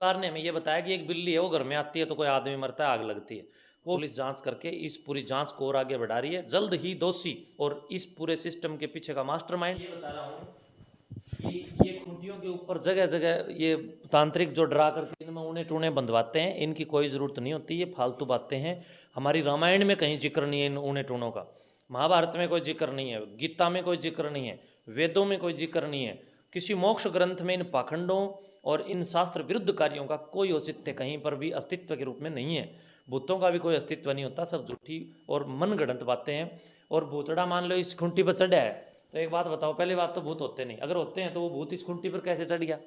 परिवार ने हमें ये बताया कि एक बिल्ली है, वो घर में आती है तो कोई आदमी मरता है, आग लगती है। वो पुलिस जांच करके इस पूरी जांच को और आगे बढ़ा रही है। जल्द ही दोषी और इस पूरे सिस्टम के पीछे का मास्टरमाइंड, ये बता रहा हूँ कि ये खूंटियों के ऊपर जगह जगह ये तांत्रिक जो डरा करके इनमें ऊने टूने बंधवाते हैं, इनकी कोई ज़रूरत नहीं होती, ये फालतू बातें हैं। हमारी रामायण में कहीं जिक्र नहीं है इन ऊने टूनों का, महाभारत में कोई जिक्र नहीं है, गीता में कोई जिक्र नहीं है, वेदों में कोई जिक्र नहीं है, किसी मोक्ष ग्रंथ में इन पाखंडों और इन शास्त्र विरुद्ध कार्यों का कोई औचित्य कहीं पर भी अस्तित्व के रूप में नहीं है। भूतों का भी कोई अस्तित्व नहीं होता, सब झूठी और मनगढ़ंत बातें हैं। और भूतड़ा मान लो इस खूंटी पर चढ़ा है, तो एक बात बताओ, पहली बात तो भूत होते नहीं, अगर होते हैं तो वो भूत इस खूंटी पर कैसे चढ़ गया?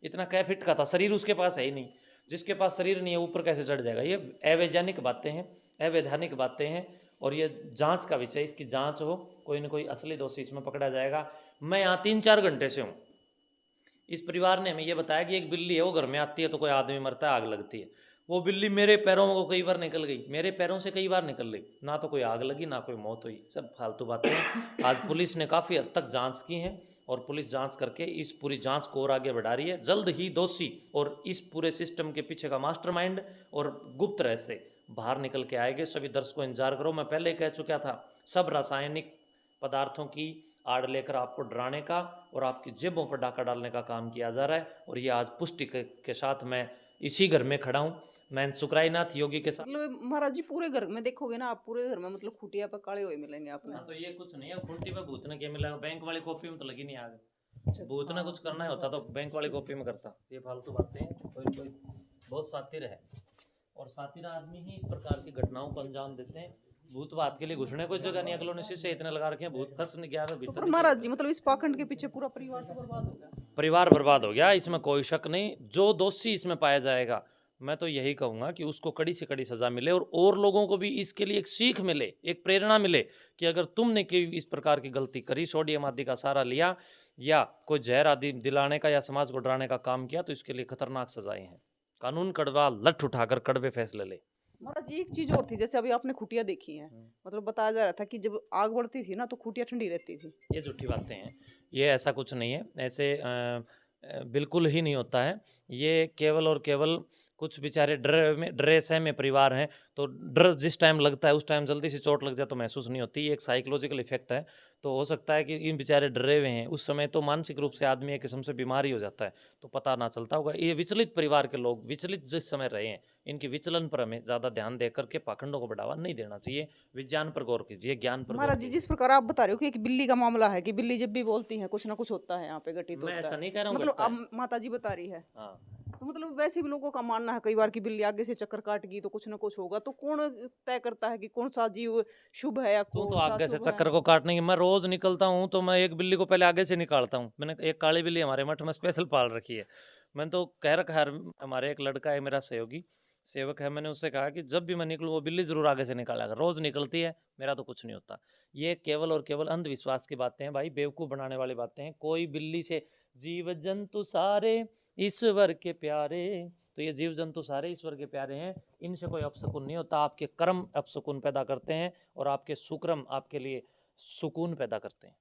इतना कै फिट का था, शरीर उसके पास है ही नहीं। जिसके पास शरीर नहीं है ऊपर कैसे चढ़ जाएगा? ये अवैज्ञानिक बातें हैं, अवैधानिक बातें हैं। और ये जांच का विषय, इसकी जांच हो, कोई ना कोई असली दोषी इसमें पकड़ा जाएगा। मैं यहाँ 3-4 घंटे से हूँ। इस परिवार ने हमें ये बताया कि एक बिल्ली है, वो घर में आती है तो कोई आदमी मरता है, आग लगती है। वो बिल्ली मेरे पैरों को कई बार निकल गई, मेरे पैरों से कई बार निकल गई, ना तो कोई आग लगी ना कोई मौत हुई, सब फालतू बातें हैं। आज पुलिस ने काफ़ी हद तक जांच की है और पुलिस जांच करके इस पूरी जांच को और आगे बढ़ा रही है। जल्द ही दोषी और इस पूरे सिस्टम के पीछे का मास्टरमाइंड और गुप्त रहस्य बाहर निकल के आएंगे। सभी दर्शकों इंतजार करो। मैं पहले कह चुका था, सब रासायनिक पदार्थों की आड़ लेकर आपको डराने का और आपकी जेबों पर डाका डालने का काम किया जा रहा है। और ये आज पुष्टि के साथ मैं इसी घर में खड़ा हूँ, मैं शुक्राईनाथ योगी के साथ। मतलब महाराज जी पूरे घर में देखोगे ना आप, पूरे घर में मतलब खुटिया पे काले हुए मिलेंगे आपने। हाँ, तो ये कुछ नहीं है, खूंटी पे भूत ने क्या मिला? बैंक वाली कॉपी में तो लगी नहीं आग। अच्छा भूत ने हाँ कुछ करना होता तो बैंक वाली कॉपी में करता। ये फालतू बातें हैं, कोई कोई बहुत सातिर है और सातिर आदमी ही इस प्रकार की घटनाओं को अंजाम देते हैं। भूत बात के लिए घुसने कोई जगह नहीं, अगलों ने शीशे इतने लगा रखे हैं, भूत फंस नहीं गया तो तो भीतर पर नहीं महाराज चले जी गए। मतलब इस पाखंड के पीछे पूरा परिवार तो बर्बाद हो गया। परिवार बर्बाद हो गया, इसमें कोई शक नहीं। जो दोषी इसमें पाया जाएगा, मैं तो यही कहूँगा कि उसको कड़ी से कड़ी सज़ा मिले और लोगों को भी इसके लिए एक सीख मिले, एक प्रेरणा मिले कि अगर तुमने कोई इस प्रकार की गलती करी, सोडियम आदि का सहारा लिया या कोई जहर आदि दिलाने का या समाज को डराने का काम किया, तो इसके लिए खतरनाक सजाएं हैं। कानून कड़वा, लठ उठाकर कड़वे फैसले ले। महाराज जी एक चीज और थी, जैसे अभी आपने खुटिया देखी है, मतलब बताया जा रहा था कि जब आग बढ़ती थी ना तो खुटिया ठंडी रहती थी। ये झूठी बातें हैं, ये ऐसा कुछ नहीं है, ऐसे बिल्कुल ही नहीं होता है। ये केवल और केवल कुछ बेचारे डरे सहमे परिवार हैं, तो डर जिस टाइम लगता है उस टाइम जल्दी से चोट लग जाए तो महसूस नहीं होती, ये एक साइकोलॉजिकल इफेक्ट है। तो हो सकता है कि इन बेचारे डरे हुए हैं, उस समय तो मानसिक रूप से आदमी एक किस्म से बीमार ही हो जाता है, तो पता ना चलता होगा। ये विचलित परिवार के लोग विचलित जिस समय रहे हैं, इनके विचलन पर हमें ज़्यादा ध्यान दे करके पाखंडों को बढ़ावा नहीं देना चाहिए। विज्ञान पर गौर कीजिए, ज्ञान पर गौर महाराज जी कीजिए। जिस प्रकार आप बता रहे हो कि एक बिल्ली का मामला है कि बिल्ली जब भी बोलती है कुछ ना कुछ होता है, यहाँ पे घटित मैं होता ऐसा है, नहीं कह रहा हूँ मतलब घटता है। अब माता जी बता रही है। हाँ, तो मतलब वैसे भी लोगों का मानना है कई बार कि बिल्ली आगे से चक्कर काट गई तो कुछ ना कुछ होगा, तो कौन तय करता है कि कौन सा जीव शुभ है या तू तो कौन सा आगे से शुभ है? चक्कर को काटने की, मैं रोज निकलता हूँ तो मैं एक बिल्ली को पहले आगे से निकालता हूँ। मैंने एक काली बिल्ली हमारे मठ में स्पेशल पाल रखी है। मैंने तो कह रखा है, हमारे एक लड़का है मेरा सहयोगी सेवक है, मैंने उससे कहा कि जब भी मैं निकलूँ वो बिल्ली जरूर आगे से निकाला कर। रोज निकलती है, मेरा तो कुछ नहीं होता। ये केवल और केवल अंधविश्वास की बातें हैं भाई, बेवकूफ़ बनाने वाली बातें हैं। कोई बिल्ली से, जीव जंतु सारे ईश्वर के प्यारे, तो ये जीव जंतु सारे ईश्वर के प्यारे हैं, इनसे कोई अपशकुन नहीं होता। आपके कर्म अपशकुन पैदा करते हैं और आपके सुक्रम आपके लिए सुकून पैदा करते हैं।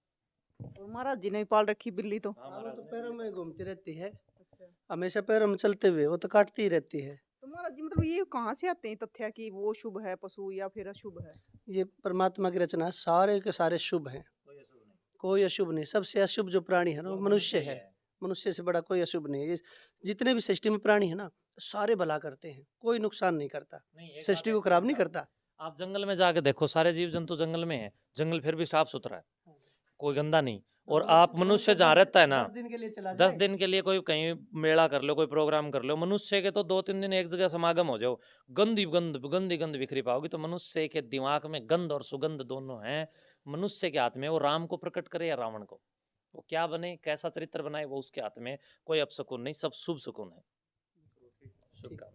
और महाराज जी ने भी पाल रखी बिल्ली तो। हाँ, हाँ, वो महाराज तो ने पैरों बिल्ली में पाल घूमती रहती है, अच्छा। हमेशा पैरों में चलते हुए वो तो काटती ही रहती है। तो महाराज जी मतलब ये कहाँ से आते हैं तथ्य कि वो शुभ है पशु या फिर अशुभ है? ये परमात्मा की रचना है, सारे के सारे शुभ हैं, कोई अशुभ नहीं, कोई अशुभ नहीं। सबसे अशुभ जो प्राणी है ना वो वो मनुष्य ही है। है। मनुष्य से बड़ा कोई अशुभ नहीं है। जितने भी सृष्टि में प्राणी है ना, सारे भला करते हैं, कोई नुकसान नहीं करता, नहीं, एक बात सृष्टि को ऐसी है खराब नहीं साहब, करता। आप जंगल में जाके देखो, सारे जीव जंतु जंगल में है, जंगल फिर भी साफ सुथरा है, कोई गंदा नहीं। और और आप मनुष्य मनुष्य जहाँ रहता है ना, 10 दिन के लिए चला 10 दिन जाए। के लिए कोई कहीं मेला कर लो, कोई प्रोग्राम कर लो, मनुष्य के तो 2-3 दिन एक जगह समागम हो जाओ, गंदी गंद गंदी गंद बिखरी पाओगी। तो मनुष्य के दिमाग में गंध और सुगंध दोनों हैं। मनुष्य के हाथ में, वो राम को प्रकट करे या रावण को, वो क्या बने, कैसा चरित्र बनाए, वो उसके हाथ में। कोई अपशकुन नहीं, सब शुभ सुकून है। शुभ ठीक। काम।